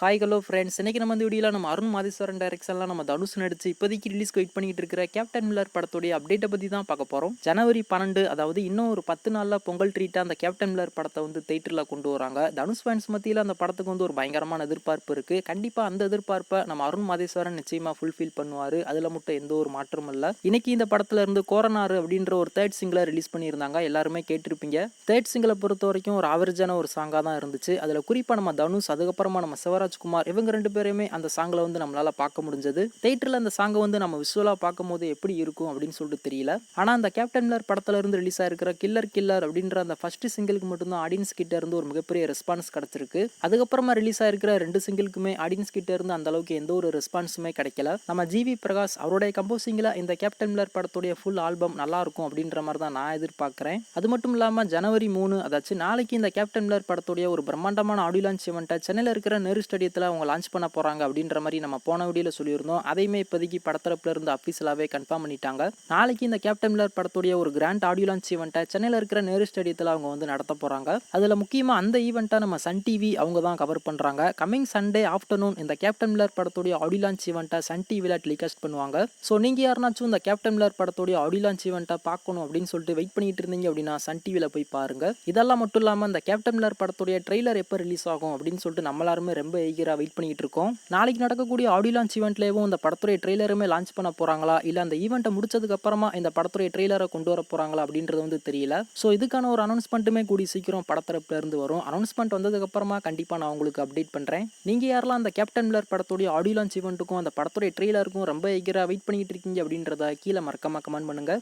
Hi hello friends, இன்னைக்கு நம்ம இந்த வீடியோவில் நம்ம அருண் மாதேஸ்வரன் டைரக்ஷனில் நம்ம தனுஷ் நடிச்சு இப்போதைக்கு ரிலீஸ்க்கு வெயிட் பண்ணிட்டு இருக்கிற கேப்டன் மில்லர் படத்துடைய அப்டேட்டை பற்றி தான் பார்க்க போகிறோம். ஜனவரி 12, அதாவது இன்னும் ஒரு 10 நாளில் பொங்கல் ட்ரீட்டாக அந்த கேப்டன் மில்லர் படத்தை வந்து தேட்டரில் கொண்டு வராங்க. தனுஷ் ஃபேன்ஸ் மத்தியில் அந்த படத்துக்கு வந்து ஒரு பயங்கரமான எதிர்பார்ப்பு இருக்குது. கண்டிப்பாக அந்த எதிர்பார்ப்பை நம்ம அருண் மாதேஸ்வரன் நிச்சயமாக ஃபுல்ஃபில் பண்ணுவார். அதில் மட்டும் எந்த ஒரு மாற்றமும் இல்லை. இன்னைக்கு இந்த படத்துல இருந்து கோரனாறு அப்படின்ற ஒரு தேர்ட் சிங்கிளை ரிலீஸ் பண்ணியிருந்தாங்க. எல்லாருமே கேட்டிருப்பீங்க. தேர்ட் சிங்கிளை பொறுத்த வரைக்கும் ஒரு ஆவரேஜான ஒரு சாங்காக தான் இருந்துச்சு. அதில் குறிப்பாக நம்ம தனுஷ், அதுக்கப்புறமா நம்ம சிவராஜ்குமார், இவங்க ரெண்டு பேருமே அந்த சாங்கில் வந்து நம்மளால பார்க்க முடிஞ்சது. தேட்டரில் அந்த சாங்கை வந்து நம்ம விஷுவலாக பார்க்கும்போது எப்படி இருக்கும் அப்படின்னு சொல்லிட்டு தெரியல. ஆனால் அந்த கேப்டன் மில்லர் படத்துல இருந்து ரிலீஸ் ஆயிருக்கிற கில்லர் கில்லர் அப்படின்ற அந்த ஃபர்ஸ்ட் சிங்கிளுக்கு மட்டும்தான் ஆடியன்ஸ் கிட்ட இருந்து ஒரு மிகப்பெரிய ரெஸ்பான்ஸ் கிடைச்சிருக்கு. அதுக்கப்புறமா ரிலீஸ் ஆயிருக்கிற 2 சிங்கிளுக்குமே ஆடியன்ஸ் கிட்ட இருந்து அந்த அளவுக்கு எந்த ஒரு ரெஸ்பான்ஸுமே கிடைக்கல. நம்ம ஜிவி பிரகாஷ் அவருடைய கம்போசிங்கில் இந்த கேப்டன் மில்லர் படத்துடைய ஃபுல் ஆல்பம் நல்லா இருக்கும் அப்படின்ற மாதிரி தான் நான் எதிர்பார்க்குறேன். அது மட்டும் இல்லாமல் ஜனவரி 3, அதாச்சும் நாளைக்கு இந்த கேப்டன் மில்லர் படத்துடைய ஒரு பிரம்மாண்டமான ஆடியோ லான்ச் ஈவெண்ட்டை சென்னையில் இருக்கிற நேரு ஸ்டேடியத்தில் அவங்க லான்ச் பண்ண போகிறாங்க அப்படின்ற மாதிரி நம்ம போன வீடியோவில் சொல்லியிருந்தோம். அதையுமே இப்போதைக்கு படத்தரப்புல இருந்து அஃபீஷியலாகவே கன்ஃபார்ம் பண்ணிட்டாங்க. நாளைக்கு இந்த கேப்டன் மில்லர் படத்துடைய ஒரு கிராண்ட் ஆடியோ லான்ச் ஈவெண்ட்டை சென்னையில் இருக்கிற நேரு ஸ்டேடியத்தில் அவங்க வந்து நடத்த போகிறாங்க. அதில் முக்கியமாக அந்த ஈவெண்ட்டை நம்ம சன் டிவி அவங்க தான் கவர் பண்ணுறாங்க. கமிங் சண்டே ஆஃப்டர்நூன் இந்த கேப்டன் மில்லர் படத்துடைய ஆடியோ லான்ச் ஈவெண்ட்டை சன் டிவியில் டெலிகாஸ்ட் பண்ணுவாங்க. ஸோ நீங்கள் யாருனாச்சும் இந்த கேப்டன் மில்லர் படத்துடைய ஆடியோ லான்ச் ஈவெண்ட்டை பார்க்கணும் அப்படின்னு சொல்லிட்டு வெயிட் பண்ணிட்டு இருந்தீங்க அப்படின்னா சன் டிவியில் போய் பாருங்க. இதெல்லாம் மட்டும் இல்லாமல் இந்த கேப்டன் மில்லர் படத்துடைய ட்ரெய்லர் எப்போ ரிலீஸ் ஆகும் அப்படின்னு சொல்லிட்டு நம்ம எல்லாருமே ரொம்ப ஈகராக வெயிட் பண்ணிட்டு இருக்கோம். நாளைக்கு நடக்கக்கூடிய ஆடியோ லான்ச் ஈவெண்ட்லேயும் இந்த படத்துடைய ட்ரெய்லருமே லான்ச் பண்ண போறாங்களா, இல்லை அந்த ஈவெண்ட்டை முடிச்சதுக்கு அப்புறமா இந்த படத்துடைய ட்ரெய்லரை கொண்டு வர போறாங்களா அப்படின்றது வந்து தெரியல. ஸோ இதுக்கான ஒரு அனௌன்ஸ்மெண்ட்டுமே கூடி சீக்கிரம் படத்தரப்புல இருந்து வரும். அனௌன்ஸ்மெண்ட் வந்ததுக்கு அப்புறமா கண்டிப்பாக நான் உங்களுக்கு அப்டேட் பண்றேன். நீங்க யாரெல்லாம் அந்த கேப்டன் மில்லர் படத்துடைய ஆடியோ லான்ச் ஈவெண்ட்டுக்கும் அந்த படத்துடைய ட்ரெய்லருக்கும் ரொம்ப ஈகராக வெயிட் பண்ணிட்டு இருக்கீங்க அப்படின்றத கீழே மறக்காம கமெண்ட் பண்ணுங்க.